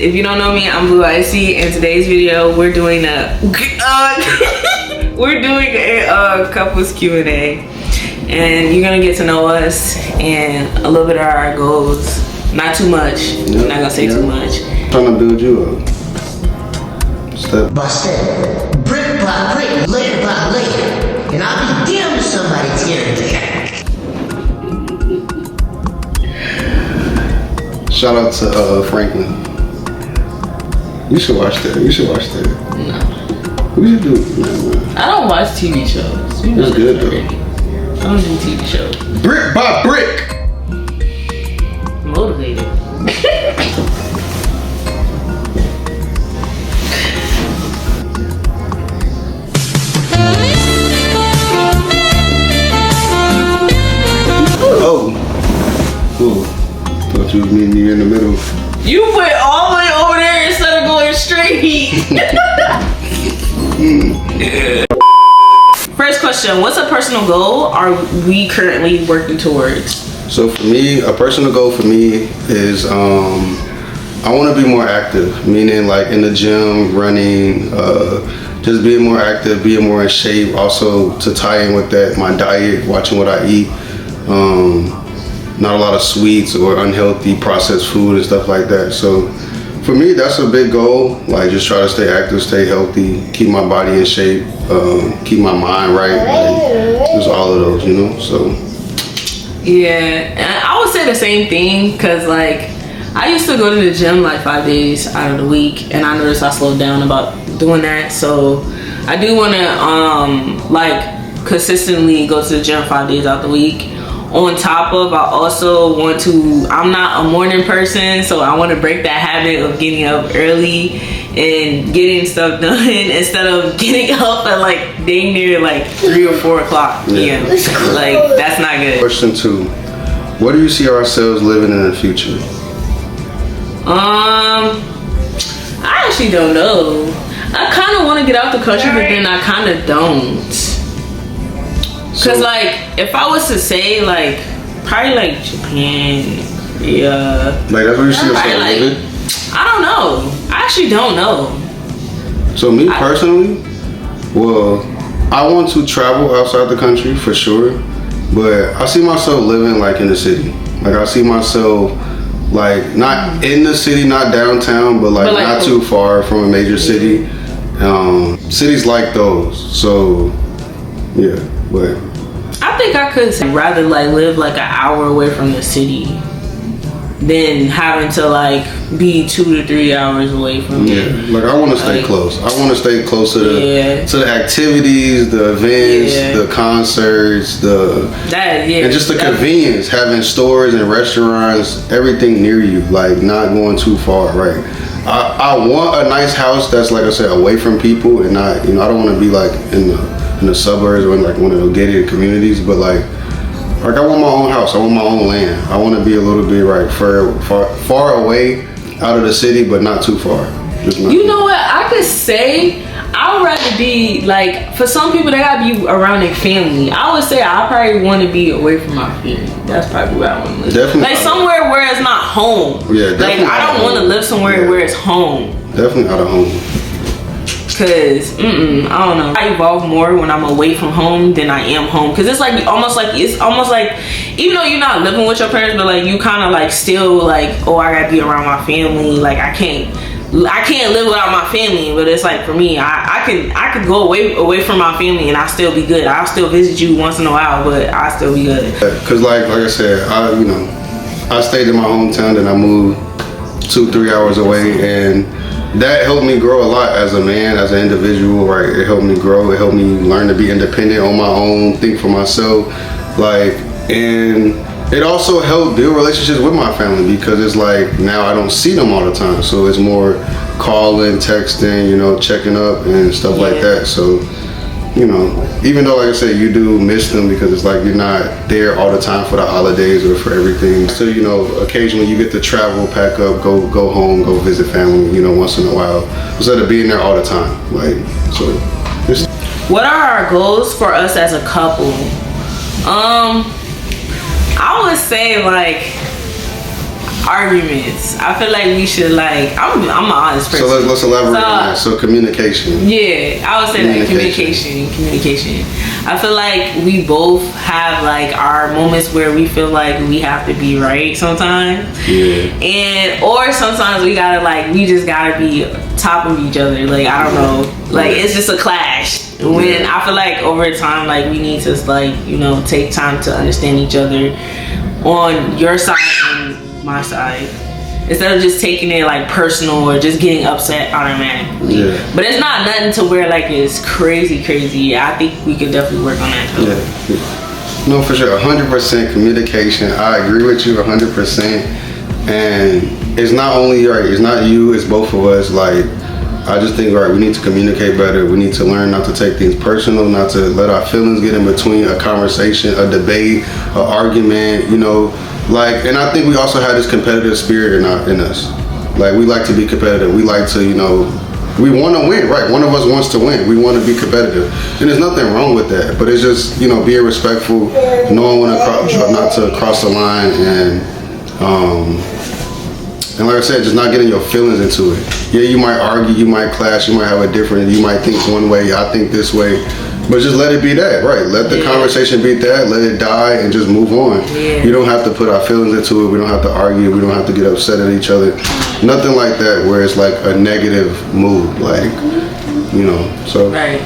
if you don't know me, I'm BluIcy. In today's video, we're doing a couples Q&A, and you're gonna get to know us and a little bit of our goals. Not too much. Yep. I'm not gonna say too much. Trying to build you up. Step by step, brick by brick, layer by layer, and I'll be damned if somebody tearing it down. Shout out to Franklin. You should watch that. You should watch that. No. We should do it. Man. I don't watch TV shows. You know it's good though. I don't do TV shows. Brick by brick. Motivated. Cool. Thought you was meeting you in the middle. You went all the way over there instead of going straight. First question, what's a personal goal are we currently working towards? So for me, a personal goal for me is I want to be more active, meaning like in the gym, running, just being more active, being more in shape. Also to tie in with that, my diet, watching what I eat. Not a lot of sweets or unhealthy processed food and stuff like that. So for me, that's a big goal. Like just try to stay active, stay healthy, keep my body in shape, keep my mind right, and just all of those, you know. So yeah, and I would say the same thing, cause like I used to go to the gym like 5 days out of the week, and I noticed I slowed down about doing that. So I do want to like consistently go to the gym 5 days out the week. On top of, I also want to, I'm not a morning person, so I want to break that habit of getting up early and getting stuff done instead of getting up at like dang near like 3 or 4 o'clock p.m. Like, that's not good. Question 2, what do you see ourselves living in the future? I actually don't know. I kind of want to get out the country, but then I kind of don't. Cause like, if I was to say like, probably like Japan, yeah. Like that's where you see yourself like, living? I don't know. I actually don't know. So me personally, well, I want to travel outside the country for sure, but I see myself living like in the city. Like I see myself like not in the city, not downtown, but like not too far from a major city. Cities like those. So yeah. But I think I could rather like live like an hour away from the city than having to like be 2 to 3 hours away from it. Like I want to stay close. I want to stay close to the activities, the events, the concerts, and just the convenience, having stores and restaurants, everything near you, like not going too far, right? I want a nice house that's, like I said, away from people, and not, you know, I don't want to be like in the suburbs or in like one of those gated communities, but like I want my own house, I want my own land. I want to be a little bit far away out of the city, but not too far. You know what, I could say I would rather be like, for some people they gotta be around their family. I would say I probably want to be away from my family. That's probably where I want to live. Definitely. Like somewhere where it's not home. Yeah, definitely. Like I don't want to live somewhere where it's home. Definitely out of home. Cause I don't know, I evolve more when I'm away from home than I am home. Cause it's almost like even though you're not living with your parents, but like you kind of like still like, oh, I gotta be around my family. Like I can't live without my family. But it's like for me, I could go away from my family and I still be good. I'll still visit you once in a while, but I still be good. Cause like I said, I stayed in my hometown, then I moved 2-3 hours away, and that helped me grow a lot as a man, as an individual, right? It helped me grow. It helped me learn to be independent on my own, think for myself, like, and it also helped build relationships with my family, because it's like now I don't see them all the time, so it's more calling, texting, you know, checking up and stuff like that. So, you know, even though, like I said, you do miss them because it's like you're not there all the time for the holidays or for everything. So, you know, occasionally you get to travel, pack up, go home, go visit family, you know, once in a while, instead of being there all the time. Like, so. What are our goals for us as a couple? I would say like arguments. I feel like we should like. I'm an honest person. So let's elaborate on that. So communication. Yeah, I would say that communication. I feel like we both have like our moments where we feel like we have to be right sometimes. Yeah. Or sometimes we just gotta be top of each other. Like I don't know. Like it's just a clash. When I feel like over time, like we need to like, you know, take time to understand each other on your side and my side, instead of just taking it like personal or just getting upset automatically. Yeah. But it's not nothing to where like it's crazy. I think we could definitely work on that though. Yeah. No, for sure. 100% communication. I agree with you 100%. And it's not only it's not you, it's both of us. Like, I just think, we need to communicate better. We need to learn not to take things personal, not to let our feelings get in between a conversation, a debate, an argument, you know. Like, and I think we also have this competitive spirit in us. Like, we like to be competitive. We like to, you know, we want to win, right? One of us wants to win. We want to be competitive. And there's nothing wrong with that. But it's just, you know, being respectful, knowing when not to cross the line, and like I said, just not getting your feelings into it. Yeah, you might argue, you might clash, you might have you might think one way, I think this way. But just let it be that, right? Let the conversation be that, let it die, and just move on. Yeah. You don't have to put our feelings into it. We don't have to argue. We don't have to get upset at each other. Nothing like that where it's like a negative mood, like, you know, so. Right.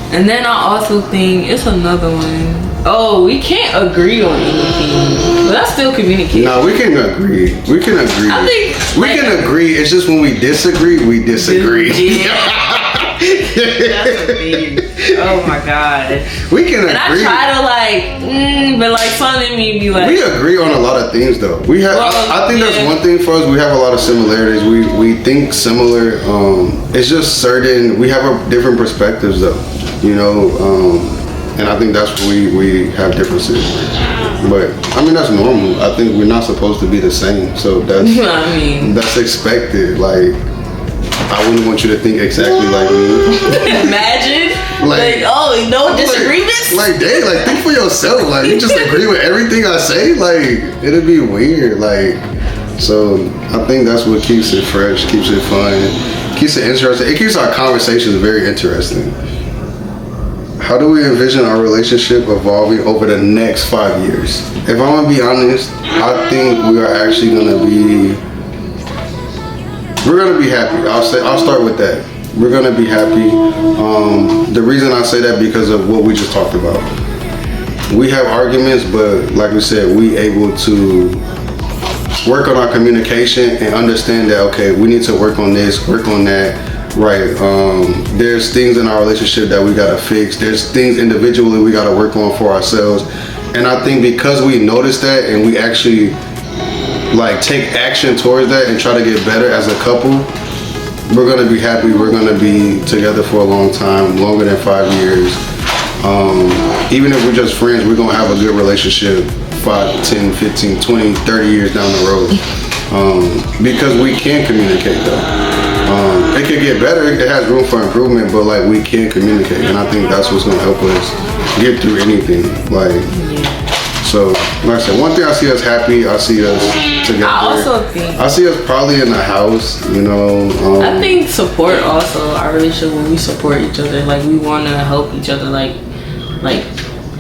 And then I also think it's another one. Oh, we can't agree on anything. But that's still communication. No, we can agree. We can agree. I think we can agree. It's just when we disagree, we disagree. Yeah. That's a thing. Oh my god. We can agree. And I try to like, but like something in me be like. We agree on a lot of things though. We have. I think that's one thing for us. We have a lot of similarities. We think similar. It's just certain. We have different perspectives though. You know. And I think that's where we have differences. But I mean that's normal. I think we're not supposed to be the same. So that's that's expected. Like I wouldn't want you to think exactly like me. Imagine. Like oh, no disagreements? Like dang, like think for yourself. Like you just agree with everything I say? Like it'd be weird. Like so I think that's what keeps it fresh, keeps it fun, keeps it interesting. It keeps our conversations very interesting. How do we envision our relationship evolving over the next 5 years? If I'm gonna be honest, I think we are actually we're gonna be happy. I'll start with that. We're gonna be happy. The reason I say that because of what we just talked about. We have arguments, but like we said, we able to work on our communication and understand that okay, we need to work on this, work on that. Right, there's things in our relationship that we gotta fix. There's things individually we gotta work on for ourselves. And I think because we notice that and we actually like take action towards that and try to get better as a couple, we're gonna be happy. We're gonna be together for a long time, longer than 5 years. Even if we're just friends, we're gonna have a good relationship 5, 10, 15, 20, 30 years down the road. Because we can communicate though. It could get better, it has room for improvement, but like we can communicate, and I think that's what's gonna help us get through anything. Like, so like I said, one thing I see us happy, I see us together. I also think I see us probably in the house, you know. I think support also, our relationship when we support each other, like we wanna help each other, like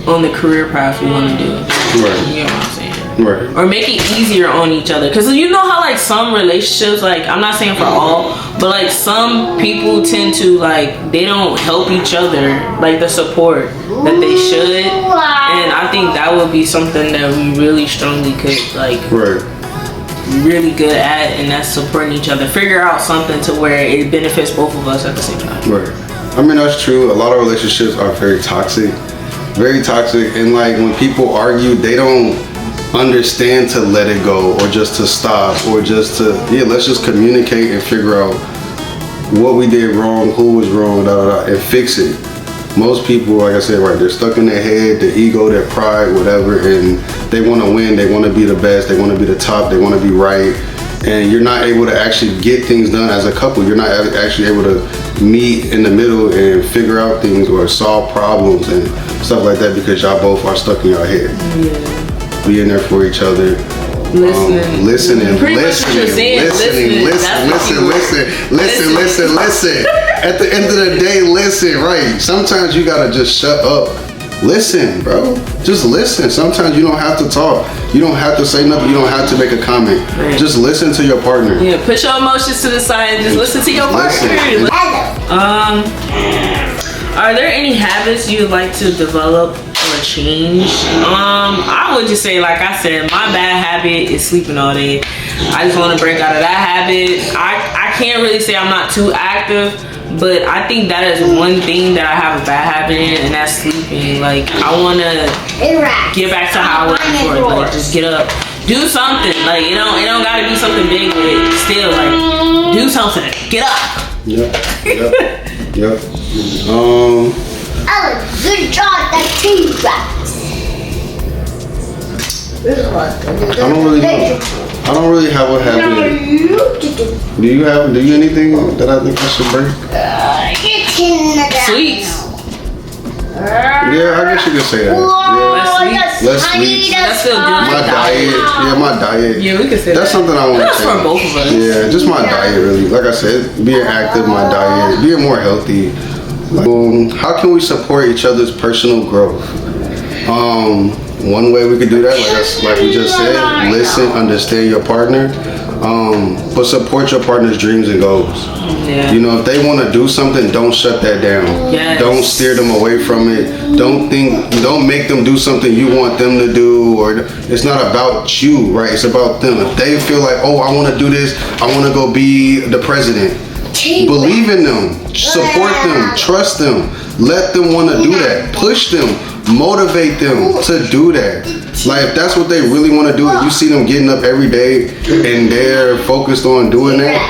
on the career path we wanna do. Right. You know what I'm saying? Right. Or make it easier on each other, because you know how like some relationships, like I'm not saying for all, but like some people tend to like they don't help each other like the support that they should, and I think that would be something that we really strongly could like really good at, and that's supporting each other, figure out something to where it benefits both of us at the same time. Right. I mean that's true. A lot of relationships are very toxic, and like when people argue they don't understand to let it go or just to stop or just to let's just communicate and figure out what we did wrong, who was wrong, and fix it. Most people, like I said, they're stuck in their head, their ego, their pride, whatever, and they want to win, they want to be the best, they want to be the top, they want to be right, and you're not able to actually get things done as a couple. You're not actually able to meet in the middle and figure out things or solve problems and stuff like that because y'all both are stuck in your head. Being there for each other, Listening. Pretty much what you're saying. Listen. At the end of the day, listen, right? Sometimes you gotta just shut up. Listen, bro. Just listen. Sometimes you don't have to talk. You don't have to say nothing. You don't have to make a comment. Right. Just listen to your partner. Yeah, put your emotions to the side and just listen to your partner. Are there any habits you'd like to develop or change? I would just say, like I said, my bad habit is sleeping all day. I just want to break out of that habit. I can't really say I'm not too active, but I think that is one thing that I have a bad habit in, and that's sleeping. Like, I want to get back to how I was before. Like, just get up, do something. Like, it don't gotta be something big, but still, like, do something. Get up. Yep. Good job, that T-Rex. I don't really have a habit. Do you anything that I think I should break? Sweets. Yeah, I guess you could say that. Less sweets. That's still good. My diet. Yeah, my diet. Yeah, we can say that's something I want to That's for both of us. Yeah, just my diet, really. Like I said, being active, my diet, being more healthy. How can we support each other's personal growth? One way we could do that, like we just said, listen, understand your partner, but support your partner's dreams and goals. Yeah. You know, if they want to do something, don't shut that down. Yes. Don't steer them away from it. Don't make them do something you want them to do, or it's not about you, right? It's about them. If they feel like, oh, I want to do this, I want to go be the president. Believe in them, support them, trust them, let them want to do that, push them, motivate them to do that. Like, if that's what they really want to do, and you see them getting up every day and they're focused on doing that,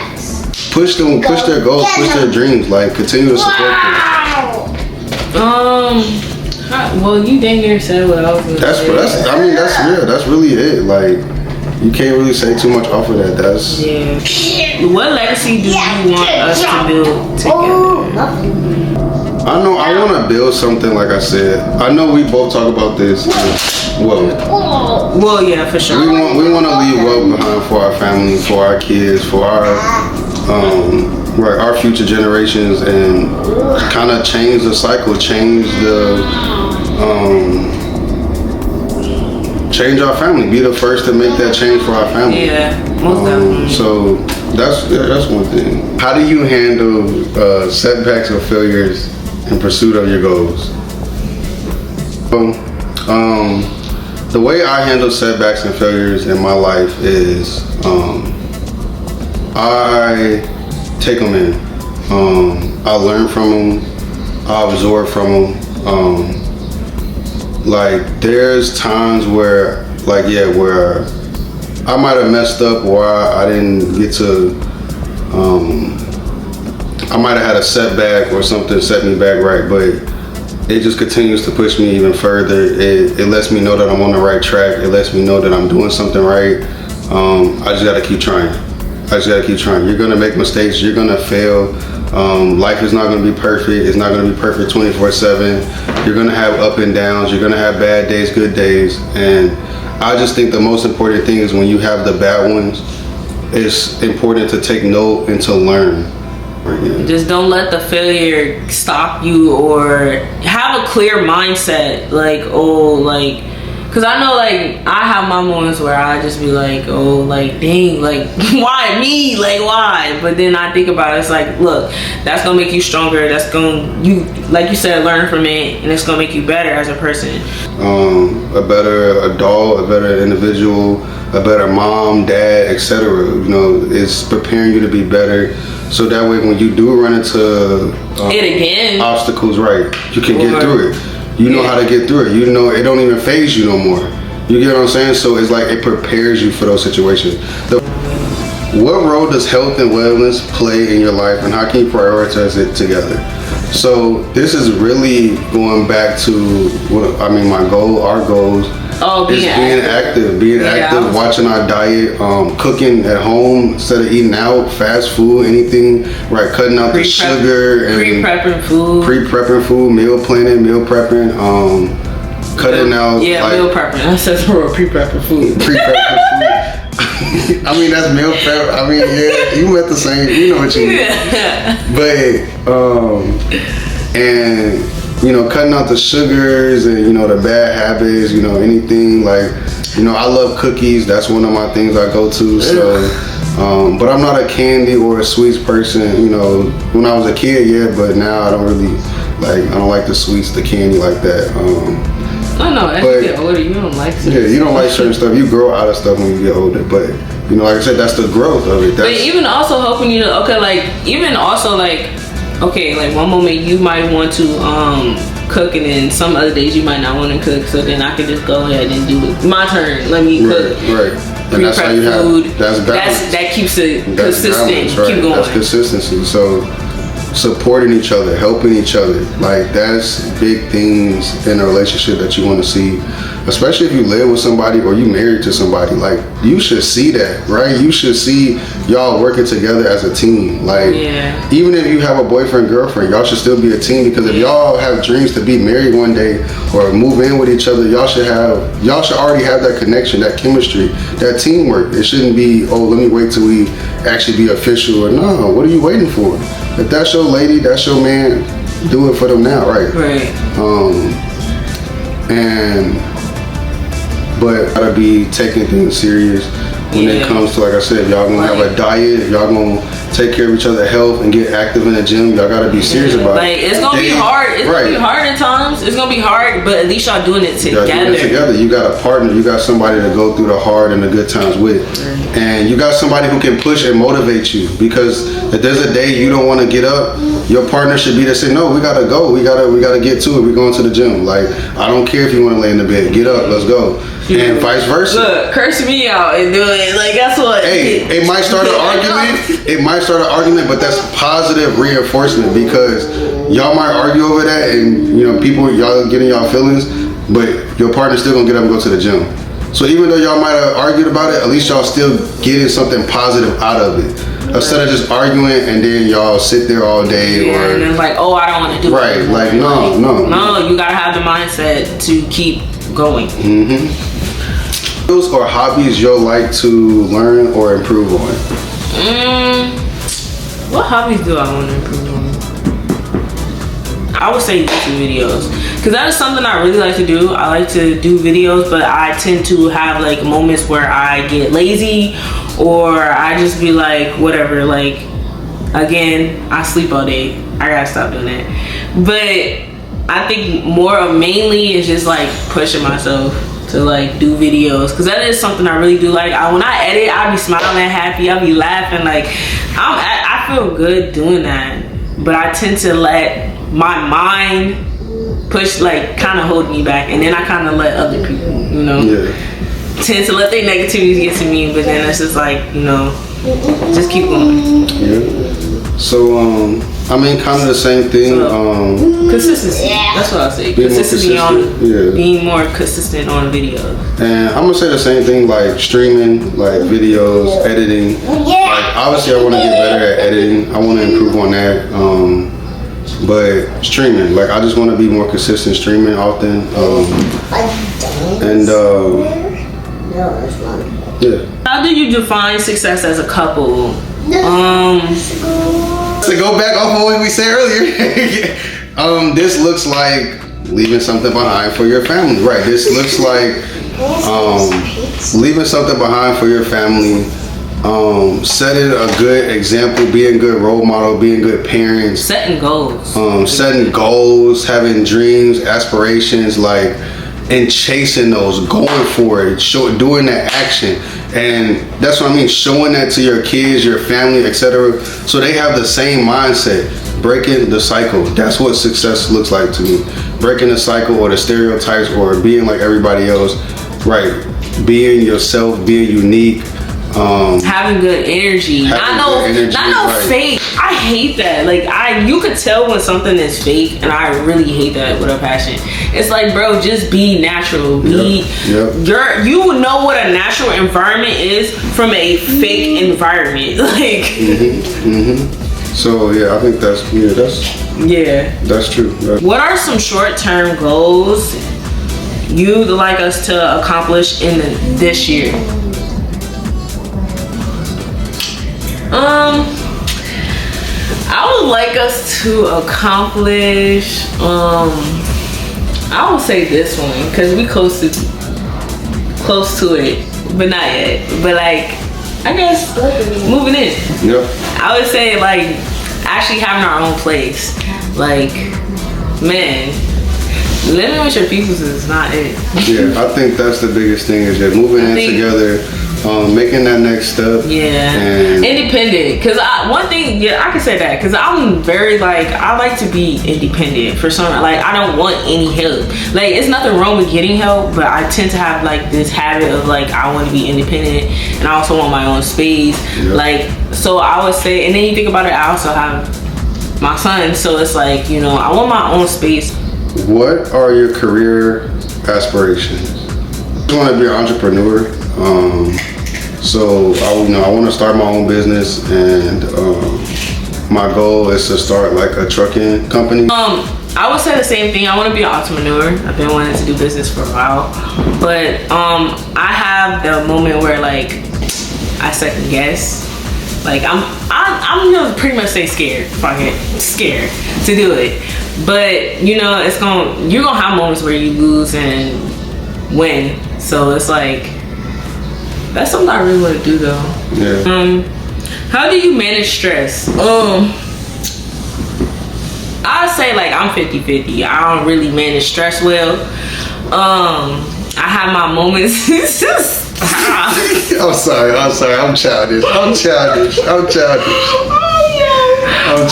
push them, push their goals, push their dreams. Like, continue to support them. Well, you dang near said what I was gonna say. That's real. That's really it. Like, you can't really say too much off of that. That's What legacy do you want us to build together? I know I want to build something. Like I said, I know we both talk about this. Well, yeah, for sure. We want to leave wealth behind for our family, for our kids, for our future generations, and kind of change the cycle, change our family. Be the first to make that change for our family. Yeah, most definitely. So that's one thing. How do you handle setbacks or failures in pursuit of your goals? The way I handle setbacks and failures in my life is I take them in. I learn from them. I absorb from them. Like, there's times where I might have messed up, or I didn't get to, I might have had a setback or something set me back, right? But it just continues to push me even further. It lets me know that I'm on the right track. It lets me know that I'm doing something right. I just gotta keep trying. You're gonna make mistakes. You're gonna fail. Life is not gonna be perfect. It's not gonna be perfect 24/7. You're gonna have up and downs. You're gonna have bad days, good days. And I just think the most important thing is when you have the bad ones, it's important to take note and to learn. Just don't let the failure stop you, or have a clear mindset. Cause I know, like, I have my moments where I just be like, oh, like, dang, like, why me? Like, why? But then I think about it, it's like, look, that's gonna make you stronger. That's like you said, learn from it, and it's gonna make you better as a person. A better adult, a better individual, a better mom, dad, etc. You know, it's preparing you to be better. So that way, when you do run into obstacles, right, you can get through it. You know how to get through it. You know, it don't even phase you no more. You get what I'm saying? So it's like it prepares you for those situations. What role does health and wellness play in your life, and how can you prioritize it together? So this is really going back to my goal, our goals. Being active, watching our diet, cooking at home instead of eating out, fast food, anything, right? Cutting out the sugar and pre-prepping food, meal planning, meal prepping, cutting out meal prepping. That says we're pre-prepping food. I mean, that's meal prep. I mean, yeah, you met the same. You know what you mean. But and you know, cutting out the sugars and you know the bad habits. You know, anything like you know, I love cookies. That's one of my things I go to. So, but I'm not a candy or a sweets person. You know, when I was a kid, yeah, but now I don't really like. I don't like the sweets, the candy like that. No, as you get older, you don't like certain stuff. You don't like certain stuff. You grow out of stuff when you get older. But, you know, like I said, that's the growth of it. But even also helping you to, like one moment you might want to cook, and then some other days you might not want to cook. So then I can just go ahead and do it. My turn. Let me cook. Right. And that's how you food. That's balance. That keeps it consistent. Balance, right. Keep going. That's consistency. So supporting each other, helping each other, like that's big things in a relationship that you want to see, especially if you live with somebody or you married to somebody. Like you should see that, right? You should see y'all working together as a team. Like even if you have a boyfriend, girlfriend, y'all should still be a team, because if y'all have dreams to be married one day or move in with each other, y'all should already have that connection, that chemistry, that teamwork. It shouldn't be, oh, let me wait till we actually be official. Or no, what are you waiting for? If that's your lady, that's your man, do it for them now, right? Right. But gotta be taking things serious when it comes to, like I said, if y'all gonna have a diet, if y'all gonna take care of each other's health and get active in the gym, y'all gotta be serious about it. Like it's gonna be hard. It's gonna be hard at times. It's gonna be hard, but at least y'all doing it together. Y'all doing it together. You got a partner. You got somebody to go through the hard and the good times with, and you got somebody who can push and motivate you. Because if there's a day you don't want to get up, your partner should be there saying, "No, we gotta go. We gotta get to it. We're going to the gym. Like I don't care if you want to lay in the bed. Get up. Let's go." And vice versa. Look, curse me out and do it. Like that's what. Hey, it might start an argument. It might start an argument, but that's positive reinforcement, because y'all might argue over that, and you know people y'all getting y'all feelings, but your partner's still gonna get up and go to the gym. So even though y'all might have argued about it, at least y'all still getting something positive out of it. Instead of just arguing and then y'all sit there all day, or and it's like, oh, I don't want to do it. Right, like no, you gotta have the mindset to keep going. Skills or hobbies you'll like to learn or improve on? What hobbies do I want to improve on? I would say YouTube videos, because that is something I really like to do. I like to do videos, but I tend to have like moments where I get lazy, or I just be like, whatever, like, again, I sleep all day. I gotta stop doing that. But I think mainly is just like pushing myself to like do videos, because that is something I really do like. When I edit, I be smiling, happy, I be laughing, like I feel good doing that. But I tend to let my mind push, like kind of hold me back, and then I kind of let other people, you know, tend to let their negativities get to me. But then it's just like, you know, just keep going. So I mean, kind of the same thing. Consistency. That's what I say. Consistency on being more consistent on videos. And I'm gonna say the same thing, like streaming, like videos, editing. Like obviously, I want to get better at editing. I want to improve on that. But streaming, like I just want to be more consistent streaming often. How do you define success as a couple? To go back off of what we said earlier, this looks like leaving something behind for your family, right? This looks like leaving something behind for your family, setting a good example, being a good role model, being good parents, setting goals, having dreams, aspirations, like, and chasing those, going for it, doing that action. And that's what I mean, showing that to your kids, your family, etc., so they have the same mindset. Breaking the cycle. That's what success looks like to me. Breaking the cycle or the stereotypes or being like everybody else. Right. Being yourself, being unique. Having good energy. Not fake. I hate that. Like you could tell when something is fake, and I really hate that with a passion. It's like, bro, just be natural. You would know what a natural environment is from a fake environment. Like. So yeah, I think that's true. What are some short-term goals you'd like us to accomplish in this year? I would like us to accomplish. I would say this one because we close to it, but not yet. But like, I guess moving in. Yep. I would say like actually having our own place. Like, man, living with your peoples is not it. Yeah, I think that's the biggest thing is just moving in together. Making that next step. Yeah. And independent. Cause one thing, yeah, I can say that. Cause I'm very like, I like to be independent for some, like I don't want any help. Like it's nothing wrong with getting help, but I tend to have like this habit of like, I want to be independent and I also want my own space. Yep. Like, so I would say, and then you think about it, I also have my son. So it's like, you know, I want my own space. What are your career aspirations? I want to be an entrepreneur. So I want to start my own business, and my goal is to start like a trucking company. I would say the same thing. I want to be an entrepreneur. I've been wanting to do business for a while, but I have the moment where like I second guess. Like I'm gonna pretty much say scared. Fuck it, scared to do it. But you know, you're gonna have moments where you lose and win. So it's like. That's something I really want to do though. Yeah. How do you manage stress? I'd say like I'm 50-50. I don't really manage stress well. I have my moments. I'm sorry. I'm childish.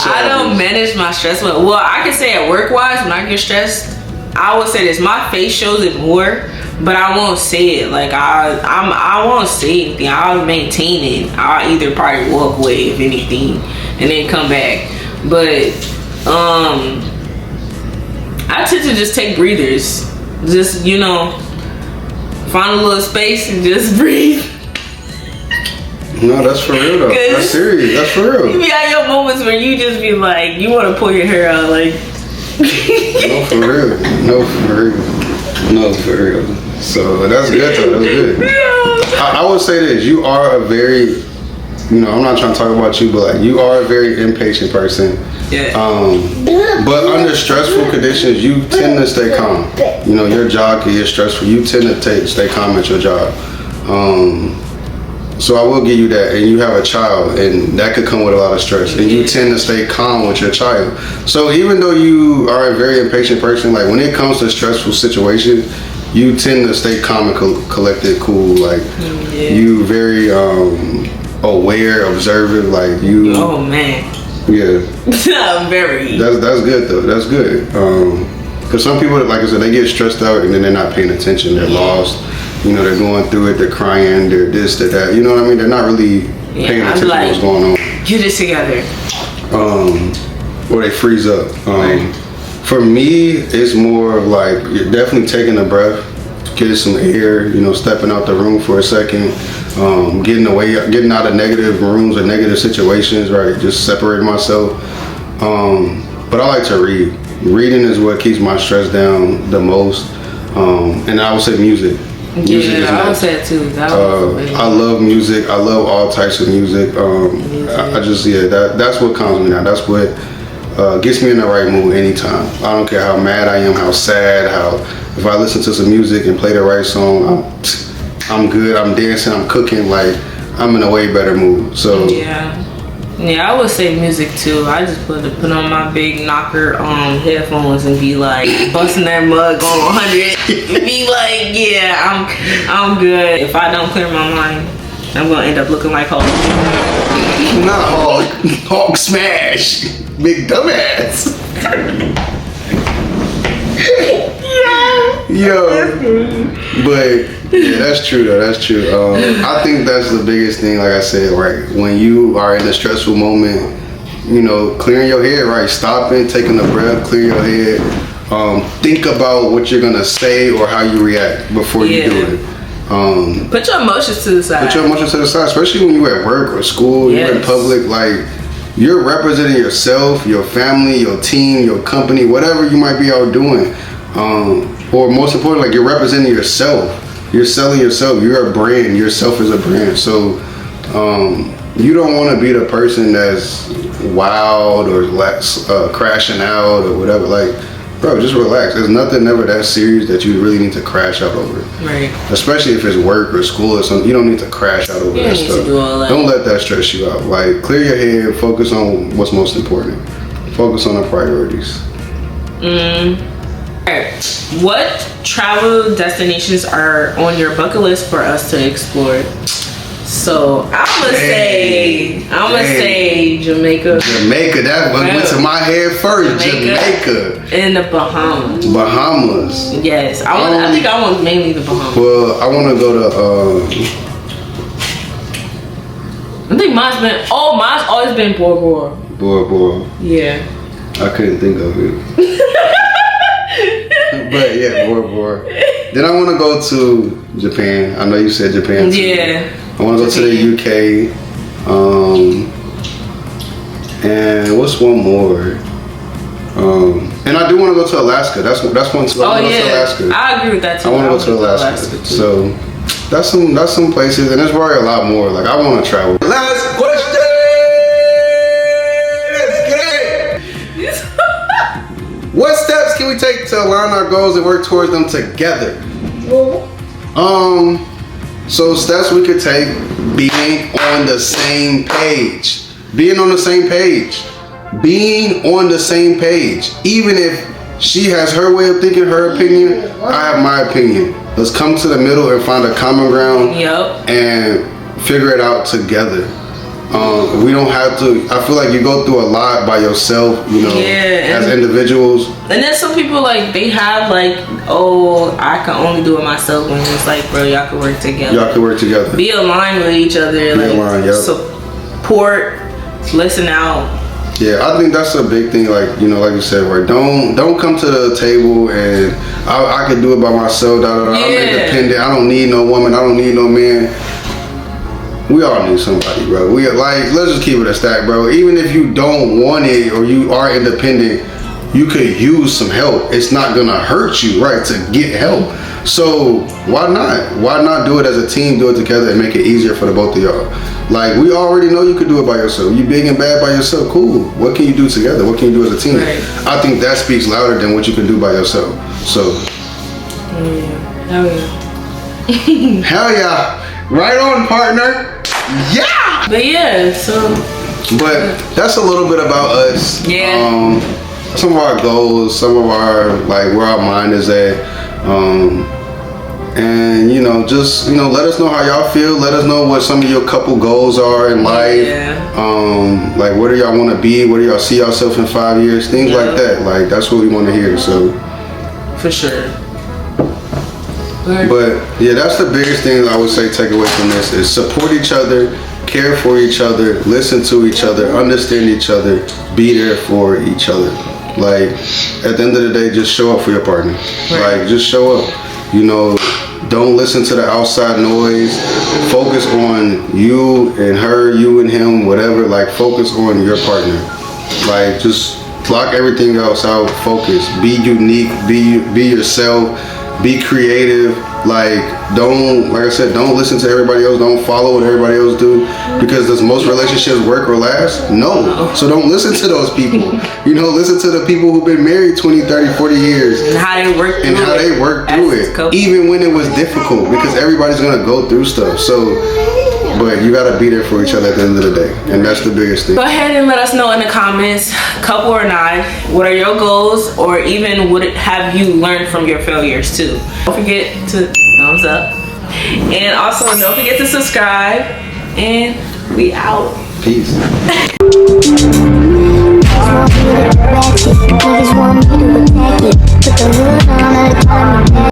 I don't manage my stress well. Well, I can say at work wise, when I get stressed, I would say this. My face shows it more. But I won't say it. Like I won't say anything. I'll maintain it. I'll either probably walk away if anything, and then come back. But I tend to just take breathers. Just you know, find a little space and just breathe. No, that's for real though. That's serious. That's for real. You be at your moments where you just be like, you want to pull your hair out, like. No, for real. No, for real. So that's good though. That's good. I would say this: you are a very, you know, I'm not trying to talk about you, but like you are a very impatient person. Yeah. But under stressful conditions, you tend to stay calm. You know, your job can get stressful. You tend to stay calm at your job. So I will give you that. And you have a child, and that could come with a lot of stress. And you tend to stay calm with your child. So even though you are a very impatient person, like when it comes to stressful situations, you tend to stay calm and collected, cool. Like you very aware, observant. Like you. Oh man. Yeah. Very. That's good though. That's good. Because some people, like I said, they get stressed out and then they're not paying attention. They're lost. You know, they're going through it. They're crying. They're this, they're that. You know what I mean? They're not really paying attention to what's going on. Get it together. Or they freeze up. For me, it's more of like you're definitely taking a breath, getting some air. You know, stepping out the room for a second, getting out of negative rooms or negative situations. Right, just separating myself. But I like to read. Reading is what keeps my stress down the most. And I would say music. I would say it too. I love music. I love all types of music. I just that's what calms me down. That's what gets me in the right mood anytime. I don't care how mad I am, how sad, if I listen to some music and play the right song, I'm good. I'm dancing. I'm cooking. Like I'm in a way better mood. So yeah, I would say music too. I just put on my big knocker headphones and be like busting that mug on 100. Be like, yeah, I'm good. If I don't clear my mind, I'm gonna end up looking like Hulk. Not Hulk smash, big dumbass. Yo, but yeah, that's true though. That's true. I think that's the biggest thing. Like I said, right, when you are in a stressful moment, you know, clearing your head, right, stopping, taking a breath, clear your head. Think about what you're gonna say or how you react before you do it. Put your emotions to the side. Put your emotions to the side, especially when you're at work or school, you're in public. Like you're representing yourself, your family, your team, your company, whatever you might be out doing. Or most importantly, like you're representing yourself. You're selling yourself. You're a brand. Yourself is a brand. So you don't want to be the person that's wild or crashing out or whatever. Like, bro, just relax. There's nothing ever that serious that you really need to crash out over. Right. Especially if it's work or school or something. You don't need to crash out over that stuff. Don't let that stress you out. Like, clear your head, focus on what's most important. Focus on the priorities. Alright. What travel destinations are on your bucket list for us to explore? So I'ma say Jamaica. Jamaica, that one went to my head first. Jamaica. And the Bahamas. Bahamas. Yes. I think I want mainly the Bahamas. Well, I wanna go to I think mine's always been Bora Bora. Bora Bora. Yeah. I couldn't think of it. But yeah, Bora Bora. Then I wanna go to Japan. I know you said Japan too. Yeah. I want to go to the UK, and what's one more? And I do want to go to Alaska. That's one too. I want to go to Alaska. I agree with that too. I want to go to Alaska. So that's some places, and there's probably a lot more. Like, I want to travel. Last question. Let's get it. What steps can we take to align our goals and work towards them together? So steps we could take: being on the same page. Being on the same page. Being on the same page. Even if she has her way of thinking, her opinion, I have my opinion. Let's come to the middle and find a common ground. Yep. And figure it out together. We don't have to. I feel like you go through a lot by yourself, you know, as individuals. And then some people, like, they have like, oh, I can only do it myself. When it's like, bro, y'all can work together. Y'all can work together. Be aligned with each other. Be aligned, yep. Support, listen out. Yeah, I think that's a big thing. Like, you know, like you said, where don't come to the table and I can do it by myself. I'm independent. I don't need no woman. I don't need no man. We all need somebody, bro. Let's just keep it a stack, bro. Even if you don't want it or you are independent, you could use some help. It's not gonna hurt you, right, to get help. So why not? Why not do it as a team, do it together and make it easier for the both of y'all? Like, we already know you could do it by yourself. You big and bad by yourself, cool. What can you do together? What can you do as a team? Right. I think that speaks louder than what you can do by yourself. So Hell yeah. Hell yeah. Right on, partner. Yeah. But yeah, but that's a little bit about us. Yeah. Some of our goals, some of our, like, where our mind is at. And you know, just, you know, let us know how y'all feel. Let us know what some of your couple goals are in life. Yeah. Like, where do y'all want to be? Where do y'all see yourself in 5 years? Things like that. Like, that's what we want to hear. So for sure. But yeah, that's the biggest thing I would say take away from this is support each other, care for each other, listen to each other, understand each other, be there for each other. Like, at the end of the day, just show up for your partner. Right. Like, just show up. You know, don't listen to the outside noise. Focus on you and her, you and him, whatever. Like, focus on your partner. Like, just block everything else out. Focus. Be unique. Be yourself. Be creative. Like I said, don't listen to everybody else. Don't follow what everybody else do. Because does most relationships work or last? No. So don't listen to those people. You know, listen to the people who've been married 20, 30, 40 years. And how they work through it. Even when it was difficult. Because everybody's going to go through stuff. So, but you got to be there for each other at the end of the day. And that's the biggest thing. Go ahead and let us know in the comments, couple or not, what are your goals, or even what have you learned from your failures too. Don't forget to thumbs up. And also don't forget to subscribe. And we out. Peace. Niggas want me to attack it. Put the hood on,